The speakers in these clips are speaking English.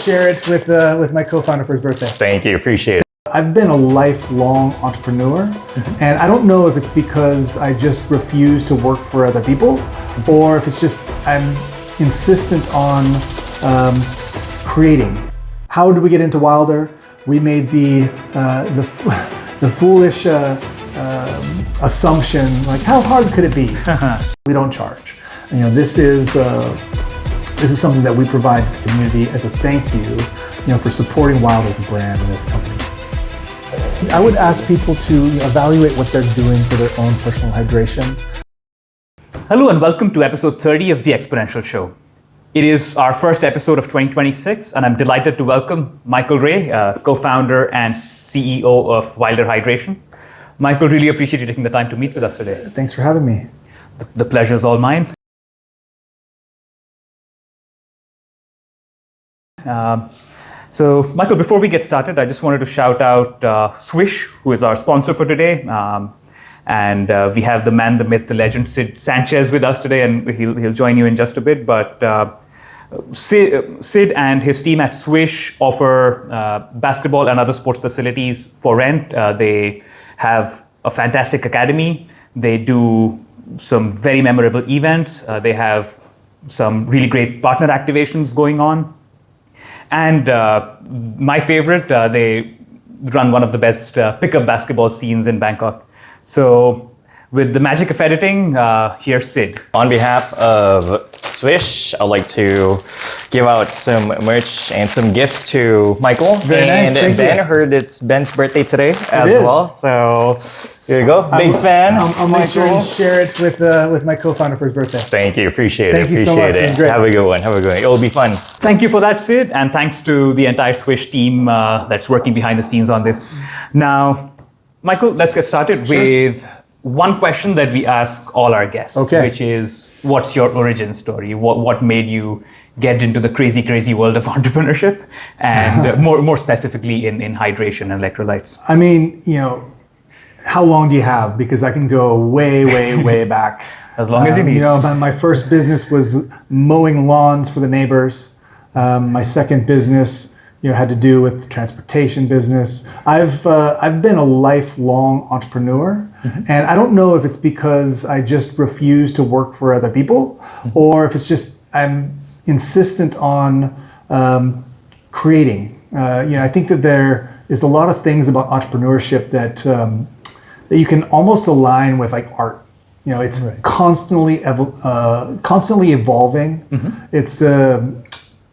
share it with my co-founder for his birthday. Thank you, appreciate it. I've been a lifelong entrepreneur, and I don't know if it's because I just refuse to work for other people, or if it's just I'm insistent on creating. How did we get into Wilder? We made the foolish assumption, like, how hard could it be? We don't charge. You know, this is something that we provide to the community as a thank you, for supporting Wilder as a brand and as a company. I would ask people to evaluate what they're doing for their own personal hydration. Hello and welcome to episode 30 of the Exponential Show. It is our first episode of 2026, and I'm delighted to welcome Michael Ray, co-founder and CEO of Wilder Hydration. Michael, really appreciate you taking the time to meet with us today. Thanks for having me. The pleasure is all mine. So, Michael, before we get started, I just wanted to shout out Swish, who is our sponsor for today. And we have the man, the myth, the legend, Sid Sanchez with us today, and he'll join you in just a bit. But Sid and his team at Swish offer basketball and other sports facilities for rent. They have a fantastic academy. They do some very memorable events. They have some really great partner activations going on. And my favorite, they run one of the best pickup basketball scenes in Bangkok. So with the magic of editing, here's Sid. On behalf of Swish, I'd like to give out some merch and some gifts to Michael. Very nice, thank Ben you. Heard it's Ben's birthday today as is. well. So here you go, big fan. I'll make sure Michael. and share it with my co-founder for his birthday. Thank you, appreciate Thank it. you so Appreciate much, this it. is great. Have a good one. It'll be fun. Thank you for that, Sid, and thanks to the entire Swish team that's working behind the scenes on this. Now, Michael, let's get started with one question that we ask all our guests, which is, what's your origin story? What made you get into the crazy world of entrepreneurship, and more specifically in hydration and electrolytes? I mean, how long do you have? Because I can go way back. As long as you need. My first business was mowing lawns for the neighbors. My second business, had to do with transportation business. I've been a lifelong entrepreneur, and I don't know if it's because I just refuse to work for other people, or if it's just I'm insistent on creating. I think that there is a lot of things about entrepreneurship that you can almost align with like art. It's constantly evolving.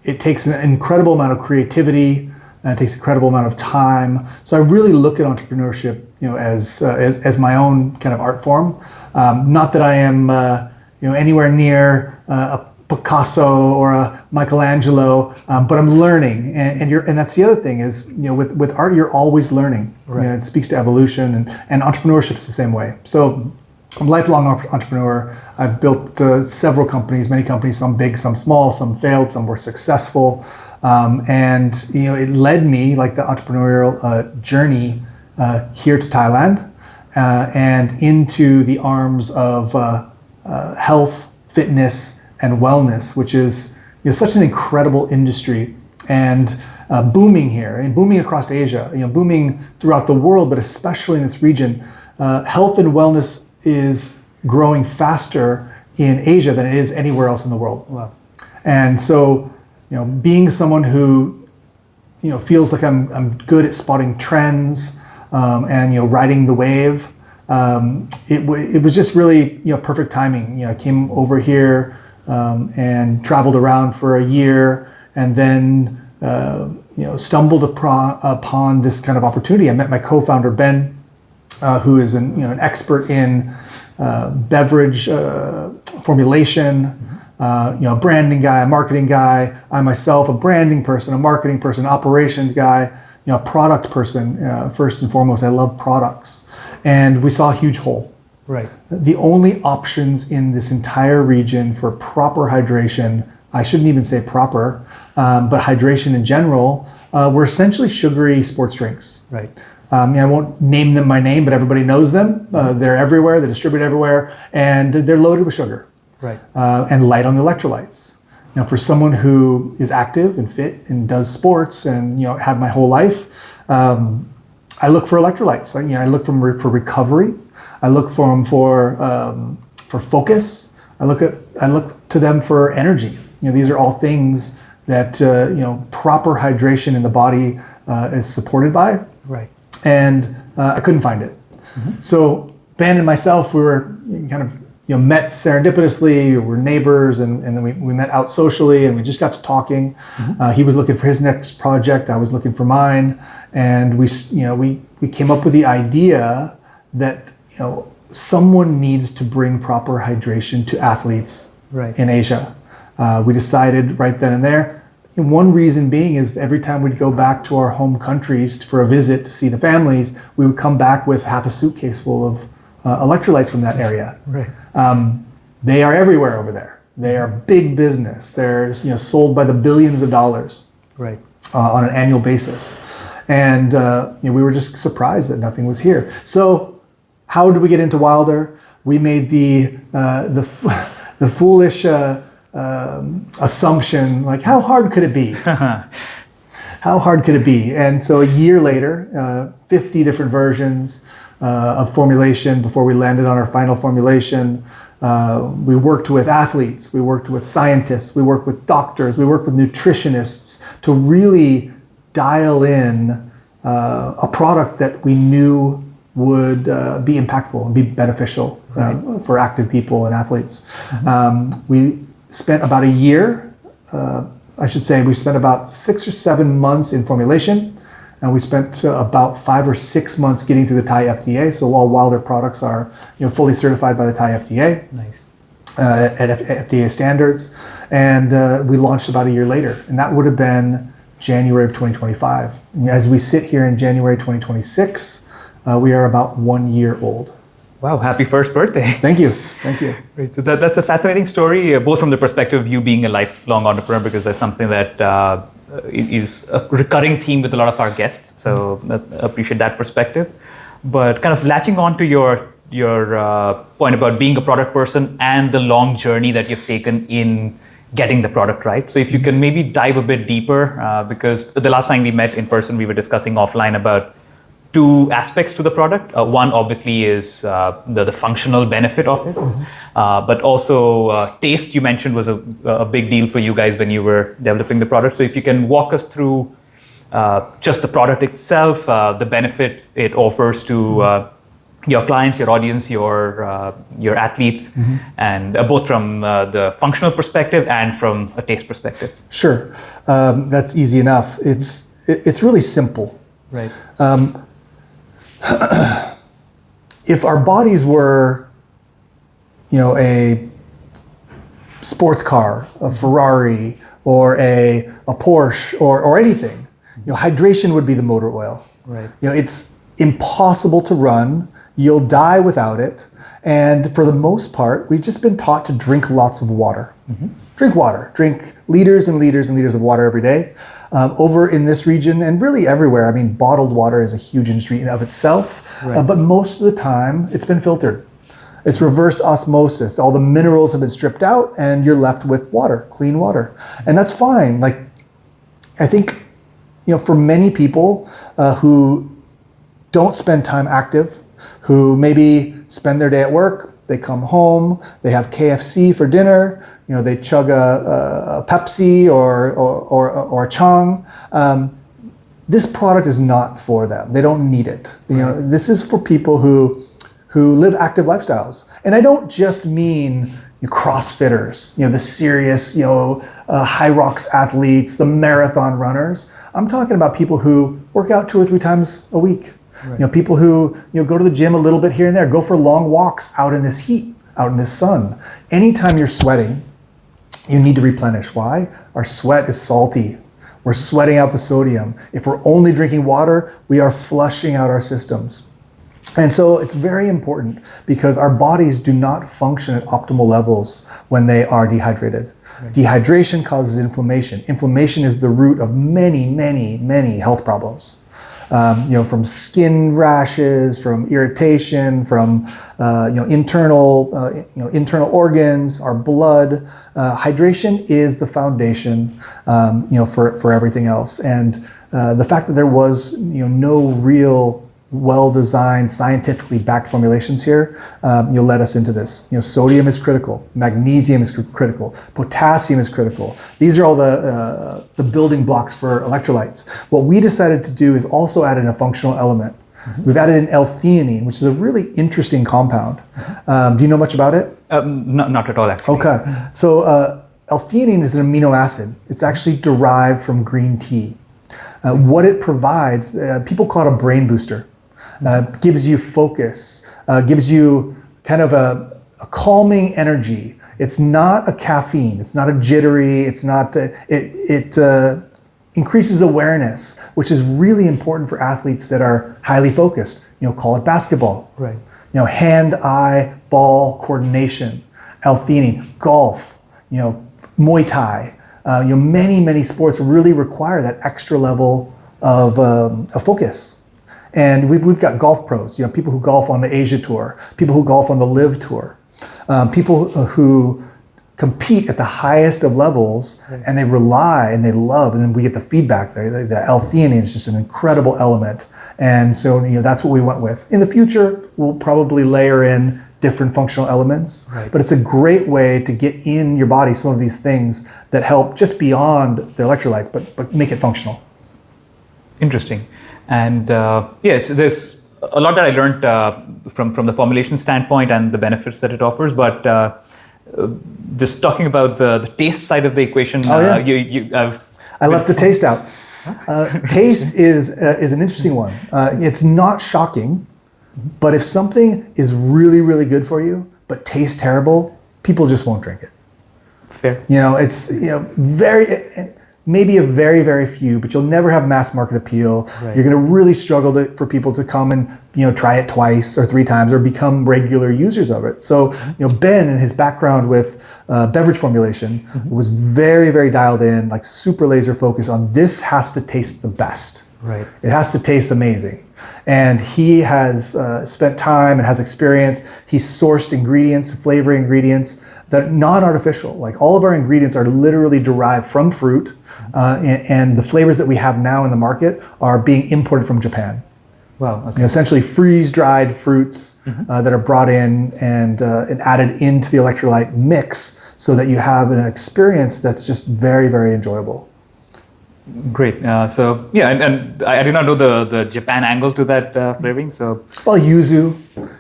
It takes an incredible amount of creativity, and it takes an incredible amount of time. So I really look at entrepreneurship, as my own kind of art form. Not that I am, anywhere near a Picasso or a Michelangelo, but I'm learning. And that's the other thing is, with art, you're always learning. Right. It speaks to evolution, and entrepreneurship is the same way. So I'm a lifelong entrepreneur. I've built several companies, many companies, some big, some small, some failed, some were successful. And it led me, like the entrepreneurial journey, here to Thailand and into the arms of health, fitness, and wellness, which is such an incredible industry and booming here and booming across Asia, booming throughout the world, but especially in this region. Health and wellness is growing faster in Asia than it is anywhere else in the world. Wow. And so, being someone who, feels like I'm good at spotting trends and riding the wave, it was just really perfect timing. I came over here and traveled around for a year, and then stumbled upon this kind of opportunity. I met my co-founder Ben, who is an expert in beverage formulation, a branding guy, a marketing guy. I myself, a branding person, a marketing person, operations guy, a product person. First and foremost, I love products, and we saw a huge hole. Right. The only options in this entire region for proper hydration, I shouldn't even say proper, but hydration in general, were essentially sugary sports drinks. Right. I won't name them by name, but everybody knows them. They're everywhere, they're distributed everywhere, and they're loaded with sugar. Right. And light on the electrolytes. for someone who is active and fit and does sports and have my whole life, I look for electrolytes. I look for recovery. I look for them for focus. I look to them for energy. These are all things that proper hydration in the body is supported by. Right. And I couldn't find it. So Ben and myself, we were kind of met serendipitously. We were neighbors, and then we met out socially, and we just got to talking. He was looking for his next project. I was looking for mine, and we came up with the idea that someone needs to bring proper hydration to athletes in Asia. We decided right then and there. And one reason being is every time we'd go back to our home countries for a visit to see the families, we would come back with half a suitcase full of electrolytes from that area. Right. They are everywhere over there. They are big business. They're sold by the billions of dollars on an annual basis. And we were just surprised that nothing was here. So how did we get into Wilder? We made the foolish assumption, like, how hard could it be? How hard could it be? And so a year later, 50 different versions of formulation before we landed on our final formulation. We worked with athletes, we worked with scientists, we worked with doctors, we worked with nutritionists to really dial in a product that we knew would be impactful and be beneficial for active people and athletes. We spent about a year, we spent about 6 or 7 months in formulation, and we spent about 5 or 6 months getting through the Thai FDA. So all Wilder products are fully certified by the Thai FDA. Nice. At FDA standards. And we launched about a year later, and that would have been January of 2025. As we sit here in January 2026, we are about 1 year old. Wow, happy first birthday. Thank you. Great. So that's a fascinating story, both from the perspective of you being a lifelong entrepreneur, because that's something that is a recurring theme with a lot of our guests. So I appreciate that perspective. But kind of latching on to your point about being a product person and the long journey that you've taken in getting the product right. So if you can maybe dive a bit deeper, because the last time we met in person, we were discussing offline about 2 aspects to the product. One obviously is the functional benefit of it, but also taste, you mentioned, was a big deal for you guys when you were developing the product. So if you can walk us through just the product itself, the benefit it offers to your clients, your audience, your athletes, and both from the functional perspective and from a taste perspective. Sure, that's easy enough. It's really simple. Right. If our bodies were, a sports car, a Ferrari, or a Porsche, or anything, hydration would be the motor oil. Right. It's impossible to run. You'll die without it. And for the most part, we've just been taught to drink lots of water. Drink water. Drink liters and liters and liters of water every day. Over in this region and really everywhere, bottled water is a huge industry in and of itself, but most of the time it's been filtered. It's reverse osmosis. All the minerals have been stripped out and you're left with water, clean water. And that's fine. I think, for many people who don't spend time active, who maybe spend their day at work, they come home, they have KFC for dinner, they chug a Pepsi or a Chang. This product is not for them. They don't need it. This is for people who live active lifestyles. And I don't just mean CrossFitters, the serious, high rocks athletes, the marathon runners. I'm talking about people who work out 2 or 3 times a week. Right. People who go to the gym a little bit here and there, go for long walks out in this heat, out in this sun. Anytime you're sweating, you need to replenish. Why? Our sweat is salty. We're sweating out the sodium. If we're only drinking water, we are flushing out our systems. And so it's very important because our bodies do not function at optimal levels when they are dehydrated. Right. Dehydration causes inflammation. Inflammation is the root of many, many, many health problems. from skin rashes, from irritation, from internal organs, our blood. Hydration is the foundation, for everything else. And the fact that there was no real well-designed, scientifically backed formulations here, led us into this. Sodium is critical, magnesium is critical, potassium is critical. These are all the building blocks for electrolytes. What we decided to do is also add in a functional element. We've added in L-theanine, which is a really interesting compound. Do you know much about it? Not at all, actually. Okay, so L-theanine is an amino acid. It's actually derived from green tea. What it provides, people call it a brain booster. Gives you focus, gives you kind of a calming energy. It's not a caffeine, it's not a jittery, it's not, it increases awareness, which is really important for athletes that are highly focused. Call it basketball. Right. Hand-eye ball coordination, L-theanine, golf, Muay Thai. Many sports really require that extra level of focus. And we've got golf pros, people who golf on the Asia Tour, people who golf on the Live Tour, people who compete at the highest of levels, and they rely and they love, and then we get the feedback. The L-theanine is just an incredible element. And so that's what we went with. In the future, we'll probably layer in different functional elements, but it's a great way to get in your body some of these things that help just beyond the electrolytes, but make it functional. Interesting. And there's a lot that I learned from the formulation standpoint and the benefits that it offers. But just talking about the taste side of the equation, I left the taste out. Taste is an interesting one. It's not shocking, but if something is really, really good for you but tastes terrible, people just won't drink it. Fair. It's maybe a very, very few, but you'll never have mass market appeal. Right. You're going to really struggle for people to come and try it twice or 3 times or become regular users of it. So Ben, in his background with beverage formulation, was very, very dialed in, like super laser focused on this has to taste the best. Right. It has to taste amazing. And he has spent time and has experience. He's sourced ingredients, flavor ingredients that are non-artificial. Like all of our ingredients are literally derived from fruit, and the flavors that we have now in the market are being imported from Japan. Wow. Okay. Essentially freeze-dried fruits that are brought in and added into the electrolyte mix so that you have an experience that's just very, very enjoyable. Great. And I did not know the Japan angle to that flavoring. So well, yuzu,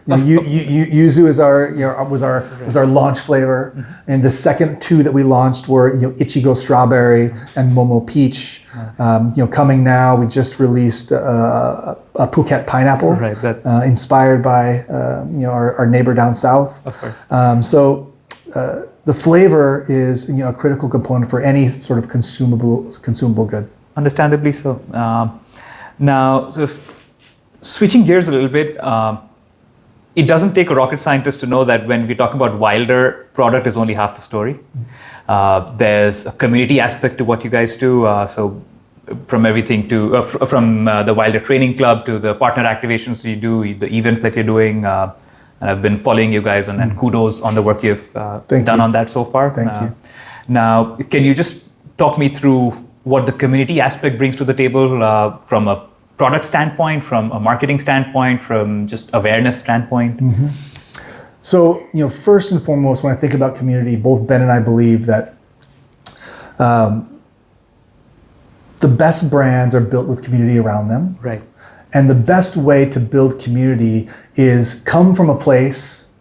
yuzu is was our launch flavor, and the second 2 that we launched were Ichigo strawberry and Momo peach. Coming now, we just released a Phuket pineapple, inspired by our neighbor down south. Of course. The flavor is a critical component for any sort of consumable good. Understandably so. Now, switching gears a little bit, it doesn't take a rocket scientist to know that when we talk about Wilder, product is only half the story. There's a community aspect to what you guys do. So from everything to from the Wilder Training Club to the partner activations you do, the events that you're doing. And I've been following you guys, and kudos on the work you've done on that so far. Thank you. Now, can you just talk me through what the community aspect brings to the table from a product standpoint, from a marketing standpoint, from just awareness standpoint? So, first and foremost, when I think about community, both Ben and I believe that the best brands are built with community around them. Right. And the best way to build community is come from a place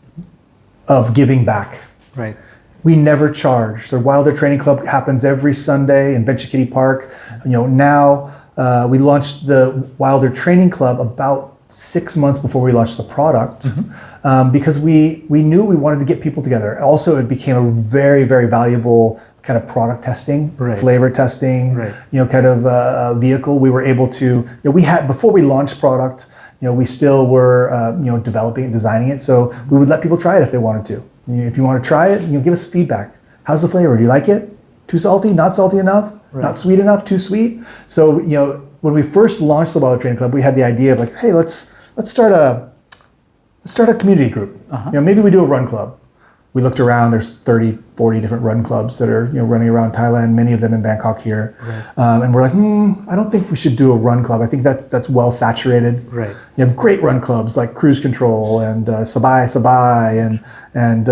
of giving back. Right. We never charge. The Wilder Training Club happens every Sunday in Benchikitty Park. Now we launched the Wilder Training Club about 6 months before we launched the product, because we knew we wanted to get people together. Also, it became a very, very valuable kind of product testing, flavor testing, kind of vehicle. We were able to, we had, before we launched product, we still were, developing and designing it. So we would let people try it if they wanted to. If you want to try it, give us feedback. How's the flavor? Do you like it? Too salty? Not salty enough? Not sweet enough, too sweet. So, when we first launched the Wilder Training Club, we had the idea of like, hey, let's start a community group. Maybe we do a run club. We looked around, there's 30, 40 different run clubs that are running around Thailand, many of them in Bangkok here. Right. And we're like, I don't think we should do a run club. I think that's well saturated. Right. You have great run clubs like Cruise Control and Sabai and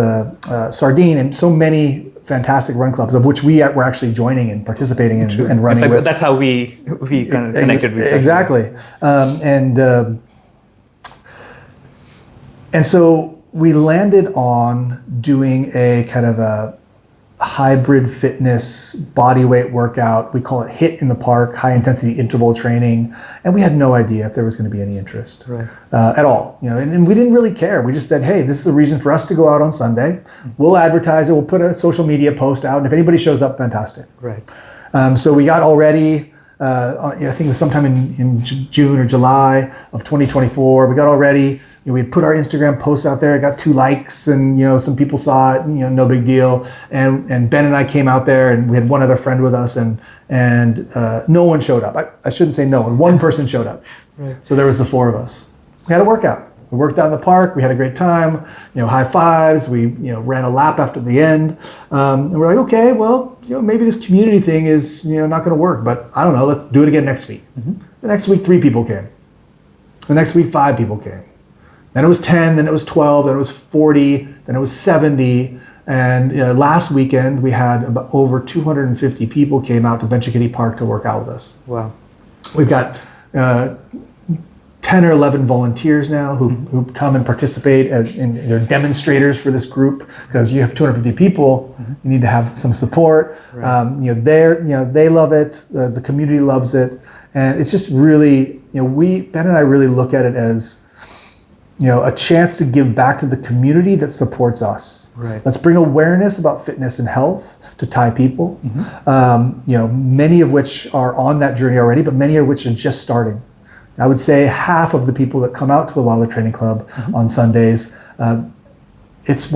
Sardine and so many fantastic run clubs of which we were actually joining and participating in and running with. That's how we kind of connected with exactly. And so we landed on doing a kind of a hybrid fitness body weight workout. We call it HIIT in the Park, high intensity interval training. And we had no idea if there was going to be any interest at all. And we didn't really care. We just said, hey, this is a reason for us to go out on Sunday. We'll advertise it. We'll put a social media post out. And if anybody shows up, fantastic. Right. So we got already, I think it was sometime in June or July of 2024, we got already, we had put our Instagram posts out there. It got 2 likes, and some people saw it. No big deal. And Ben and I came out there, and we had one other friend with us, and no one showed up. I shouldn't say no one. One person showed up. Right. So there was the 4 of us. We had a workout. We worked out in the park. We had a great time. High fives. We ran a lap after the end. And we're like, okay, well, maybe this community thing is not going to work. But I don't know. Let's do it again next week. The next week, 3 people came. The next week, 5 people came. Then it was 10, then it was 12, then it was 40, then it was 70. And last weekend, we had about over 250 people came out to Benchikitty Park to work out with us. Wow. We've got 10 or 11 volunteers now who come and participate they're demonstrators for this group, because you have 250 people, you need to have some support. Right. They love it, the community loves it. And it's just really, Ben and I really look at it as a chance to give back to the community that supports us. Right. Let's bring awareness about fitness and health to Thai people. Many of which are on that journey already, but many of which are just starting. I would say half of the people that come out to the Wilder Training Club on Sundays, it's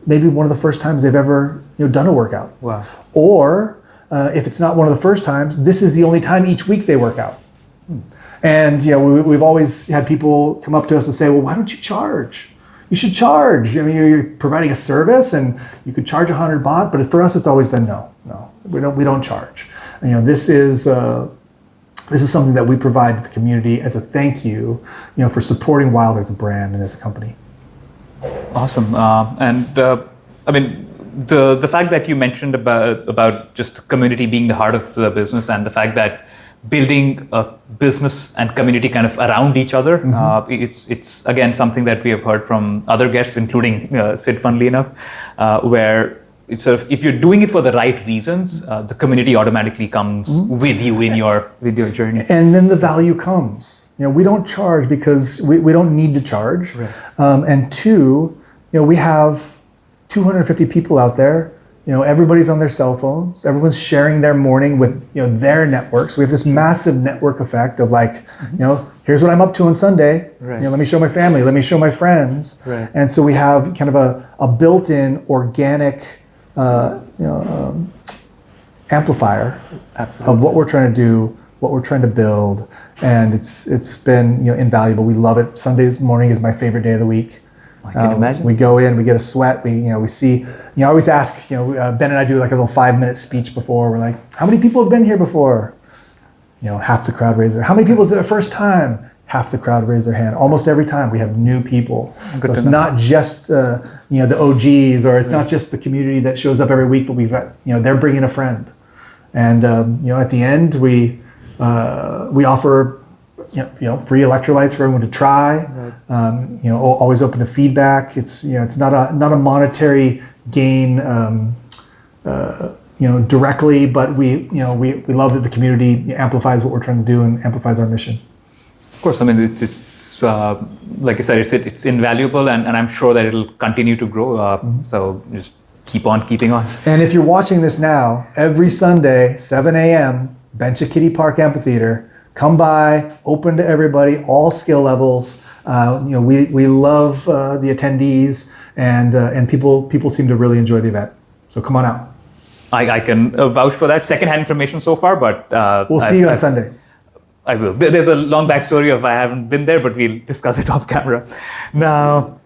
maybe one of the first times they've ever done a workout. Wow. Or if it's not one of the first times, this is the only time each week they work out. And we've always had people come up to us and say, well, why don't you charge? You should charge. You're providing a service, and you could charge 100 baht. But for us, it's always been no, we don't charge. This is something that we provide to the community as a thank you, for supporting Wilder as a brand and as a company. Awesome. The fact that you mentioned about just community being the heart of the business, and the fact that building a business and community kind of around each other. It's again something that we have heard from other guests, including Sid, funnily enough, where it's sort of, if you're doing it for the right reasons, the community automatically comes with you in your journey. And then the value comes. We don't charge because we don't need to charge. Right. And 2, we have 250 people out there. Everybody's on their cell phones. Everyone's sharing their morning with their networks. We have this massive network effect of like, here's what I'm up to on Sunday. Right. Let me show my family. Let me show my friends. Right. And so we have kind of a built-in organic, amplifier of what we're trying to do, what we're trying to build, and it's been invaluable. We love it. Sundays morning is my favorite day of the week. I can imagine. We go in, we get a sweat. We see. I always ask. Ben and I do like a little 5-minute speech before. We're like, how many people have been here before? Half the crowd raise their. How many people is it their first time? Half the crowd raise their hand. Almost every time we have new people. So it's not just the OGs, or it's not just the community that shows up every week, but we've got they're bringing a friend, and at the end we offer. Free electrolytes for everyone to try. Right. Always open to feedback. It's not a monetary gain, directly, but we love that the community amplifies what we're trying to do and amplifies our mission. Of course, it's like I said, it's invaluable, and I'm sure that it'll continue to grow. So just keep on keeping on. And if you're watching this now, every Sunday, 7 a.m., Benchikitty Park Amphitheater. Come by, open to everybody, all skill levels. We love the attendees, and people seem to really enjoy the event. So come on out. I can vouch for that. Secondhand information so far, but We'll see you on Sunday. I will. There's a long backstory of I haven't been there, but we'll discuss it off camera. Now,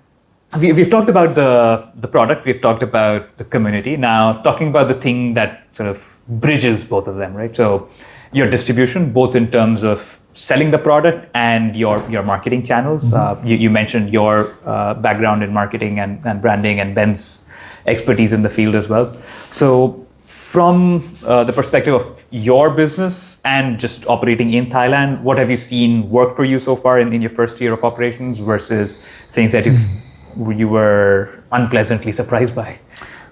we've talked about the product, we've talked about the community. Now, talking about the thing that sort of bridges both of them, right? So, your distribution, both in terms of selling the product and your marketing channels. You mentioned your background in marketing and branding, and Ben's expertise in the field as well. So, from the perspective of your business and just operating in Thailand, what have you seen work for you so far in your first year of operations versus things that you were unpleasantly surprised by?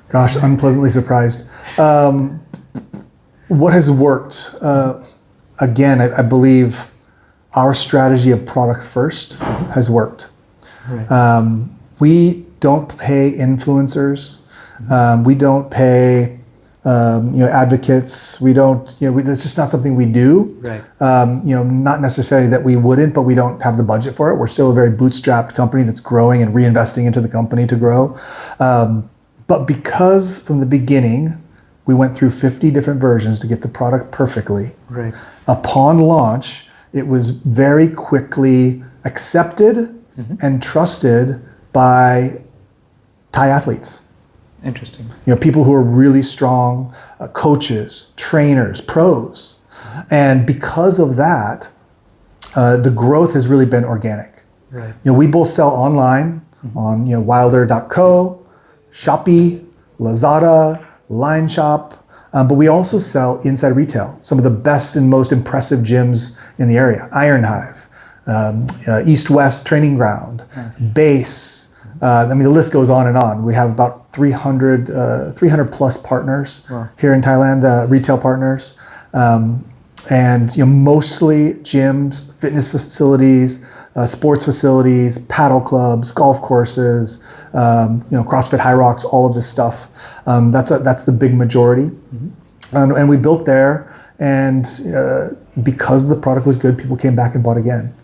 Gosh, unpleasantly surprised. What has worked? Again, I believe our strategy of product first has worked. Right. We don't pay influencers. We don't pay advocates. We don't, it's just not something we do. Right. Not necessarily that we wouldn't, but we don't have the budget for it. We're still a very bootstrapped company that's growing and reinvesting into the company to grow. But because from the beginning, we went through 50 different versions to get the product perfectly. Right. Upon launch, it was very quickly accepted and trusted by Thai athletes. Interesting. People who are really strong, coaches, trainers, pros. And because of that, the growth has really been organic. Right. We both sell online on wilder.co, Shopee, Lazada, Line Shop, but we also sell inside retail. Some of the best and most impressive gyms in the area: Iron Hive, East West Training Ground, Base. The list goes on and on. We have about 300 plus partners here in Thailand, retail partners, and mostly gyms, fitness facilities, sports facilities, paddle clubs, golf courses, CrossFit, High Rocks, all of this stuff. That's the big majority, and we built there. And because the product was good, people came back and bought again.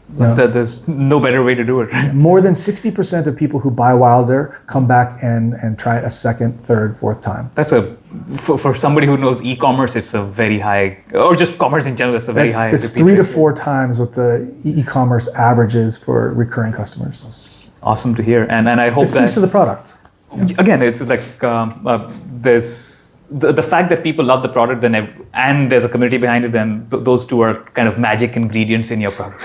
There's no better way to do it. Right? More than 60% of people who buy Wilder come back and try it a second, third, fourth time. That's for somebody who knows e-commerce, it's a very high, or just commerce in general, it's a very high. It's 3 to 4 times what the e-commerce averages for recurring customers. Awesome to hear, and I hope it speaks to the product. Again, it's like there's the fact that people love the product, and there's a community behind it, then those two are kind of magic ingredients in your product.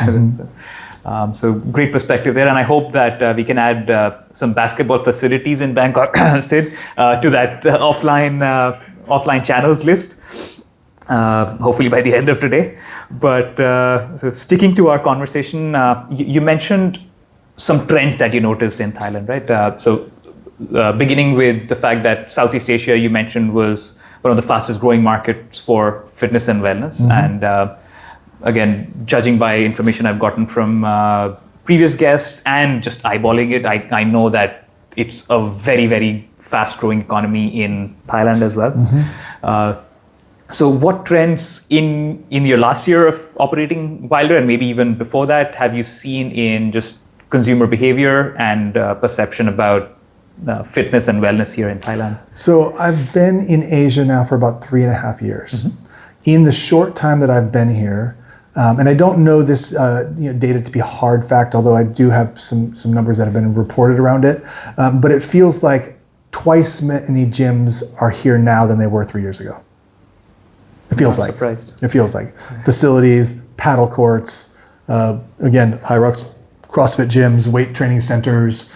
So great perspective there, and I hope that we can add some basketball facilities in Bangkok, Sid, to that offline channels list. Hopefully by the end of today. But so sticking to our conversation, you mentioned some trends that you noticed in Thailand, right? Beginning with the fact that Southeast Asia, you mentioned, was one of the fastest growing markets for fitness and wellness. And again, judging by information I've gotten from previous guests and just eyeballing it, I know that it's a very, very fast growing economy in Thailand as well. So what trends in your last year of operating Wilder, and maybe even before that, have you seen in just consumer behavior and perception about fitness and wellness here in Thailand? So I've been in Asia now for about 3.5 years. In the short time that I've been here, and I don't know this data to be a hard fact, although I do have some numbers that have been reported around it, but it feels like twice many gyms are here now than they were 3 years ago. It feels like. Surprised. It feels like. Facilities, paddle courts, again, High Rocks, CrossFit gyms, weight training centers.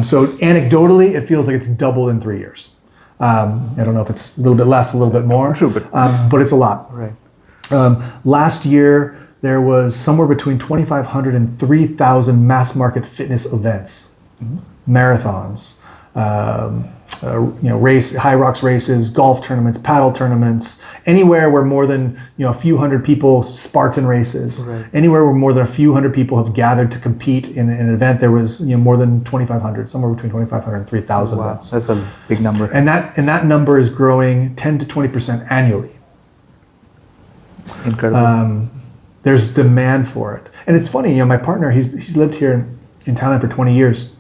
So anecdotally, it feels like it's doubled in 3 years. I don't know if it's a little bit less, a little bit more. True, but it's a lot. Right. Last year, there was somewhere between 2,500 and 3,000 mass market fitness events, marathons, High Rocks races, golf tournaments, paddle tournaments, anywhere where more than a few hundred people, Spartan races, anywhere where more than a few hundred people have gathered to compete in an event, there was more than 2,500, somewhere between 2,500 and 3,000 events. That's a big number. And that number is growing 10 to 20% annually. Incredible. There's demand for it, and it's funny. My partner, he's lived here in Thailand for 20 years.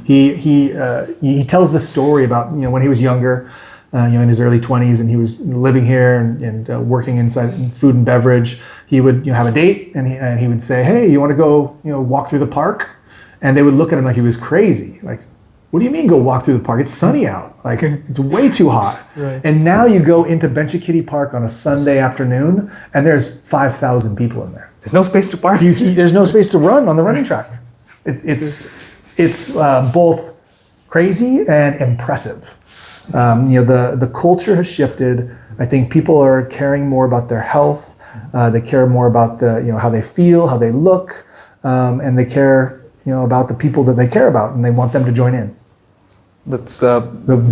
He tells this story about when he was younger. in his early 20s, and he was living here and working inside food and beverage. He would have a date, and he would say, "Hey, you want to go walk through the park?" And they would look at him like he was crazy. Like, what do you mean go walk through the park? It's sunny out. Like, it's way too hot. Right. And now you go into Benchikitty Park on a Sunday afternoon, and there's 5,000 people in there. There's no space to park. There's no space to run on the running track. It's both crazy and impressive. The culture has shifted. I think people are caring more about their health. They care more about how they feel, how they look, and they care about the people that they care about, and they want them to join in. That's the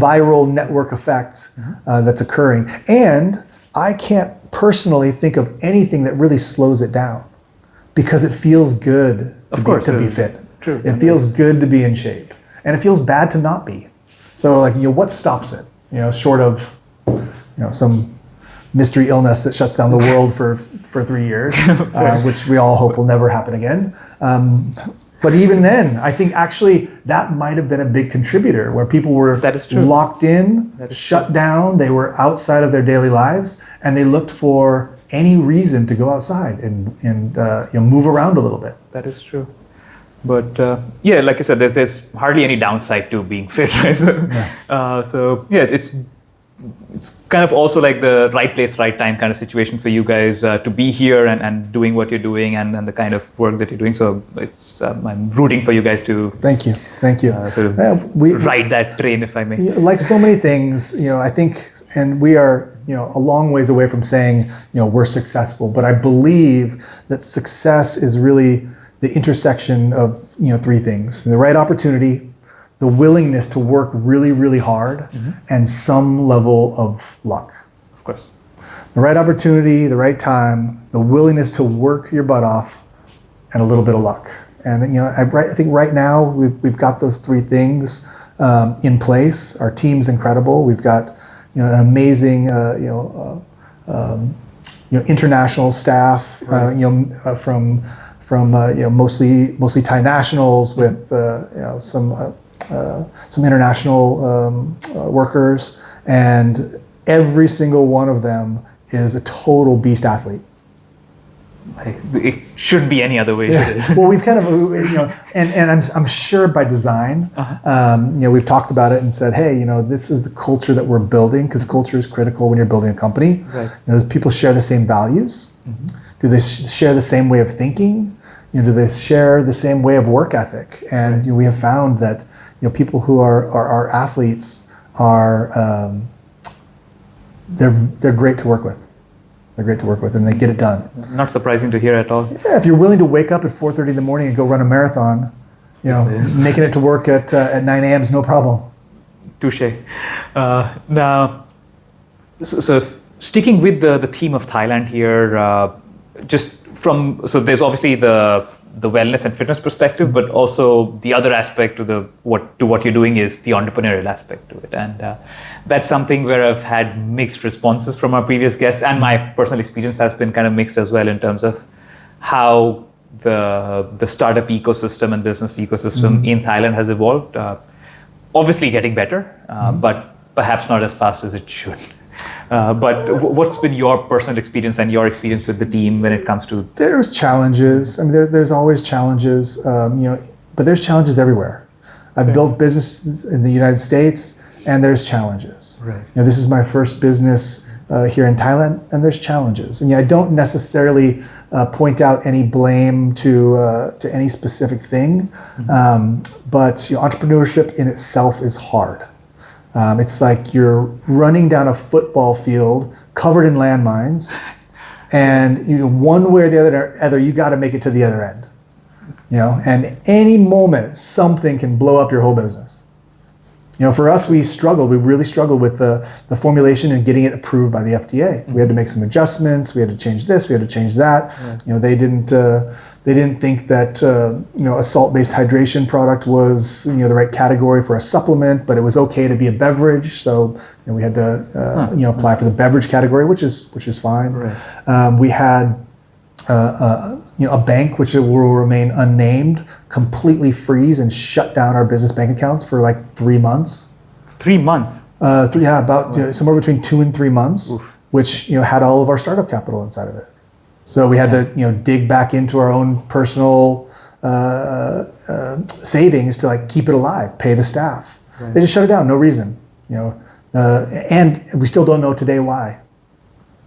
viral network effect that's occurring. And I can't personally think of anything that really slows it down, because it feels good to be fit. True. It feels good to be in shape, and it feels bad to not be. So what stops it? Short of some mystery illness that shuts down the world for 3 years, which we all hope will never happen again. But even then, I think actually that might have been a big contributor, where people were locked in, shut down. They were outside of their daily lives, and they looked for any reason to go outside and move around a little bit. That is true. But like I said, there's hardly any downside to being fit, right? It's kind of also like the right place, right time kind of situation for you guys to be here and doing what you're doing and the kind of work that you're doing. So I'm rooting for you guys to thank you sort of ride that train, if I may. Like so many things, I think, and we are a long ways away from saying we're successful, but I believe that success is really the intersection of three things: the right opportunity, the willingness to work really, really hard, and some level of luck. Of course. The right opportunity, the right time, the willingness to work your butt off, and a little bit of luck. And I think right now we've got those three things in place. Our team's incredible. We've got an amazing international staff from mostly Thai nationals with some international workers, and every single one of them is a total beast athlete. It shouldn't be any other way. Well, we've kind of, and I'm sure by design, we've talked about it and said, hey, this is the culture that we're building, because culture is critical when you're building a company. Right. Do people share the same values? Do they share the same way of thinking? Do they share the same way of work ethic? And we have found that people who are athletes are they're great to work with. They're great to work with, and they get it done. Not surprising to hear at all. Yeah, if you're willing to wake up at 4:30 in the morning and go run a marathon, making it to work at 9 a.m. is no problem. Touche. Now, so sticking with the theme of Thailand here, so there's obviously the wellness and fitness perspective, but also the other aspect to what you're doing is the entrepreneurial aspect to it, and that's something where I've had mixed responses from our previous guests, and my personal experience has been kind of mixed as well in terms of how the startup ecosystem and business ecosystem in Thailand has evolved. Obviously, getting better, but perhaps not as fast as it should. But what's been your personal experience and your experience with the team when it comes to? There's challenges. I mean, there's always challenges, but there's challenges everywhere. I've built businesses in the United States, and there's challenges. Right. This is my first business here in Thailand, and there's challenges. And I don't necessarily point out any blame to any specific thing, but entrepreneurship in itself is hard. It's like you're running down a football field covered in landmines, and one way or the other, you got to make it to the other end. And any moment, something can blow up your whole business. For us, we really struggled with the formulation and getting it approved by the FDA. We had to make some adjustments. We had to change this. We had to change that. Right. They didn't think that a salt-based hydration product was the right category for a supplement, but it was okay to be a beverage. So we had to apply for the beverage category, which is fine. Right. We had a bank, which will remain unnamed, completely freeze and shut down our business bank accounts for like 3 months. 3 months? About somewhere between 2 and 3 months, which had all of our startup capital inside of it. So we had to dig back into our own personal savings to like keep it alive, pay the staff. Right. They just shut it down, no reason. And we still don't know today why.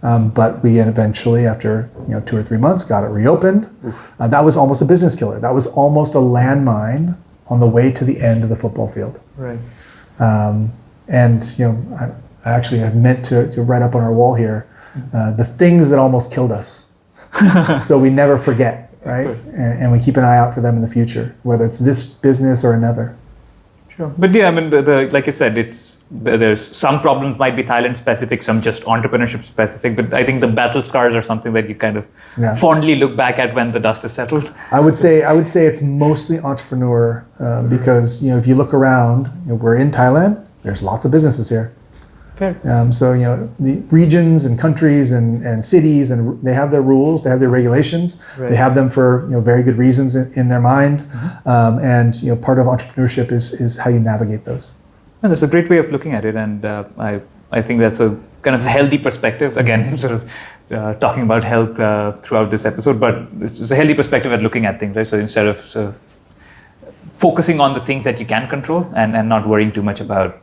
But we eventually, after 2 or 3 months, got it reopened. That was almost a business killer. That was almost a landmine on the way to the end of the football field. Right. And I actually have meant to write up on our wall here the things that almost killed us, so we never forget, right? And we keep an eye out for them in the future, whether it's this business or another. Sure, but yeah, I mean, like you said, there's some problems might be Thailand specific, some just entrepreneurship specific. But I think the battle scars are something that you kind of fondly look back at when the dust is settled. I would say it's mostly entrepreneur because if you look around, we're in Thailand. There's lots of businesses here. Fair. So the regions and countries and cities, and they have their rules, they have their regulations. Right. They have them for very good reasons in their mind. Mm-hmm. And part of entrepreneurship is how you navigate those. And that's a great way of looking at it, and I think that's a kind of healthy perspective. Again, sort of talking about health throughout this episode, but it's a healthy perspective at looking at things, right? So instead of sort of focusing on the things that you can control and not worrying too much about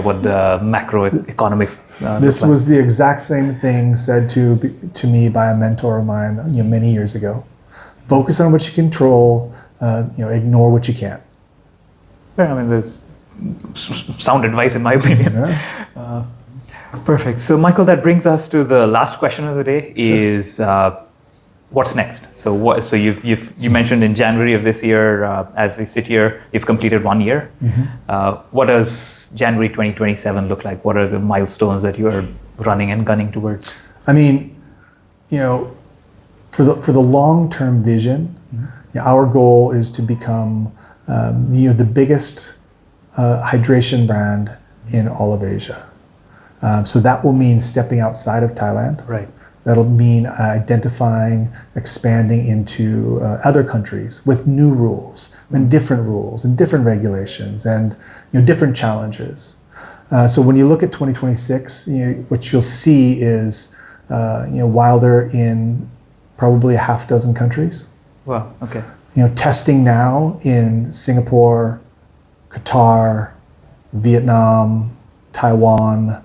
what the macroeconomics this was the exact same thing said to me by a mentor of mine many years ago. Focus on what you control, ignore what you can't. Yeah, I mean, there's sound advice in my opinion. Yeah. Perfect. So Michael, that brings us to the last question of the day. Is what's next? So you mentioned in January of this year, as we sit here, you've completed 1 year. Mm-hmm. What does January 2027 look like? What are the milestones that you are running and gunning towards? I mean, for the long-term vision, mm-hmm. Our goal is to become the biggest hydration brand in all of Asia. So that will mean stepping outside of Thailand. Right. That'll mean identifying, expanding into other countries with new rules and different regulations and different challenges. So when you look at 2026, what you'll see is Wilder in probably a half dozen countries. Wow. Okay. Testing now in Singapore, Qatar, Vietnam, Taiwan.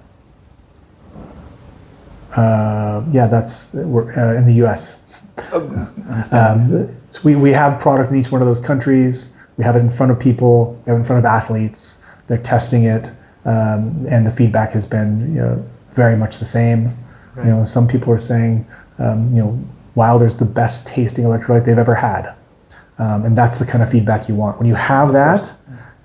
We're in the U.S. We have product in each one of those countries. We have it in front of people. We have it in front of athletes. They're testing it, and the feedback has been very much the same. Right. Some people are saying, Wilder's the best tasting electrolyte they've ever had, and that's the kind of feedback you want. When you have that,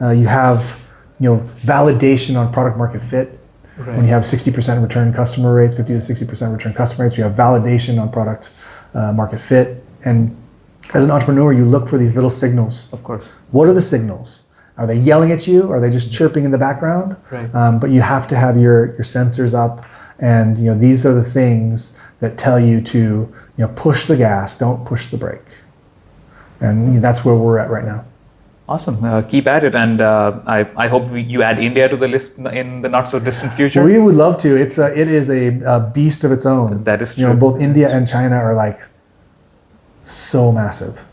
you have validation on product market fit. Right. When you have 60% return customer rates, 50 to 60% return customer rates, you have validation on product market fit. And as an entrepreneur, you look for these little signals. Of course. What are the signals? Are they yelling at you? Are they just chirping in the background? Right. But you have to have your sensors up, and these are the things that tell you to push the gas, don't push the brake. And that's where we're at right now. Awesome. Keep at it, and I hope you add India to the list in the not so distant future. We would love to. It is a beast of its own. That is true. Both India and China are like so massive.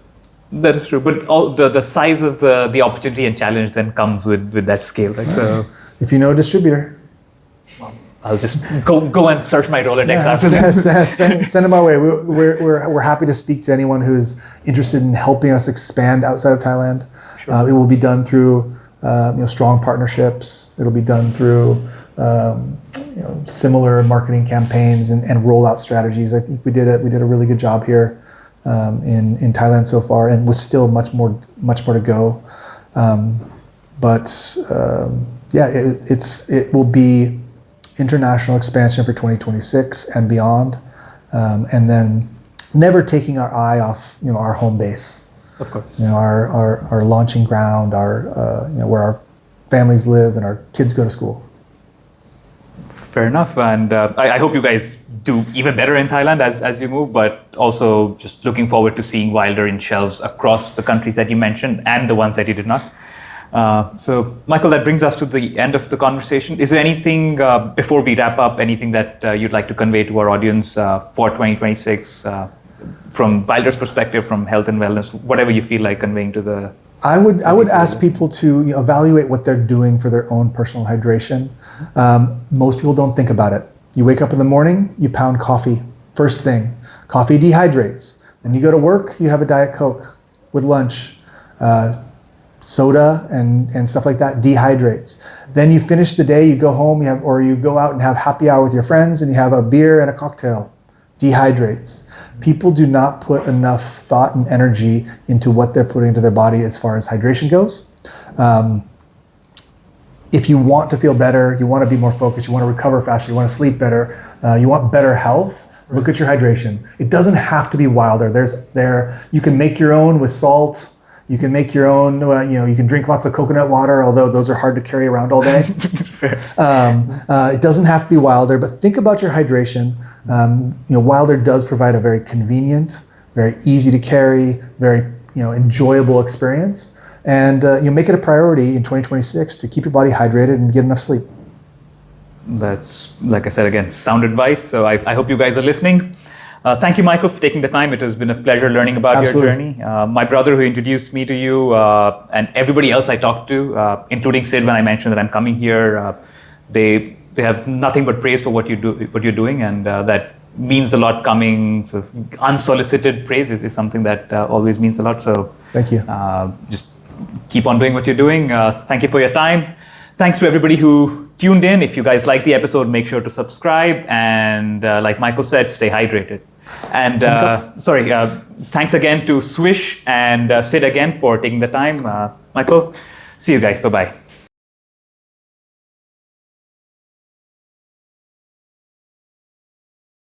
That is true, but all the size of the opportunity and challenge then comes with that scale, right? So if you know a distributor, I'll just go and search my Rolodex after this. Send them our way. We're happy to speak to anyone who's interested in helping us expand outside of Thailand. Sure. It will be done through strong partnerships. It'll be done through similar marketing campaigns and rollout strategies. I think we did a really good job here in Thailand so far, and with still much more to go. It will be international expansion for 2026 and beyond, and then never taking our eye off our home base. Of course. Our launching ground, where our families live and our kids go to school. Fair enough, and I hope you guys do even better in Thailand as you move, but also just looking forward to seeing Wilder in shelves across the countries that you mentioned and the ones that you did not. So, Michael, that brings us to the end of the conversation. Is there anything, before we wrap up, anything that you'd like to convey to our audience for 2026 from Wilder's perspective, from health and wellness, whatever you feel like conveying to the... I would ask people to evaluate what they're doing for their own personal hydration. Most people don't think about it. You wake up in the morning, you pound coffee. First thing, coffee dehydrates. Then you go to work, you have a Diet Coke with lunch. Soda and stuff like that dehydrates. Then you finish the day, you go home, you go out and have happy hour with your friends, and you have a beer and a cocktail. Dehydrates. People do not put enough thought and energy into what they're putting into their body as far as hydration goes. If you want to feel better, you want to be more focused, you want to recover faster, you want to sleep better, you want better health, look at your hydration. It doesn't have to be Wilder. You can make your own with salt. You can make your own, you can drink lots of coconut water, although those are hard to carry around all day. It doesn't have to be Wilder, but think about your hydration. Wilder does provide a very convenient, very easy to carry, very enjoyable experience. And you make it a priority in 2026 to keep your body hydrated and get enough sleep. That's, like I said, again, sound advice. So I hope you guys are listening. Thank you, Michael, for taking the time. It has been a pleasure learning about Absolutely. your journey. My brother who introduced me to you and everybody else I talked to, including Sid when I mentioned that I'm coming here, they have nothing but praise for what you're doing, and that means a lot. Coming sort of unsolicited praise is something that always means a lot. So thank you. Just keep on doing what you're doing. Thank you for your time. Thanks to everybody who tuned in. If you guys liked the episode, make sure to subscribe, and like Michael said, stay hydrated. And thanks again to Swish and Sid again for taking the time. Michael, see you guys. Bye-bye.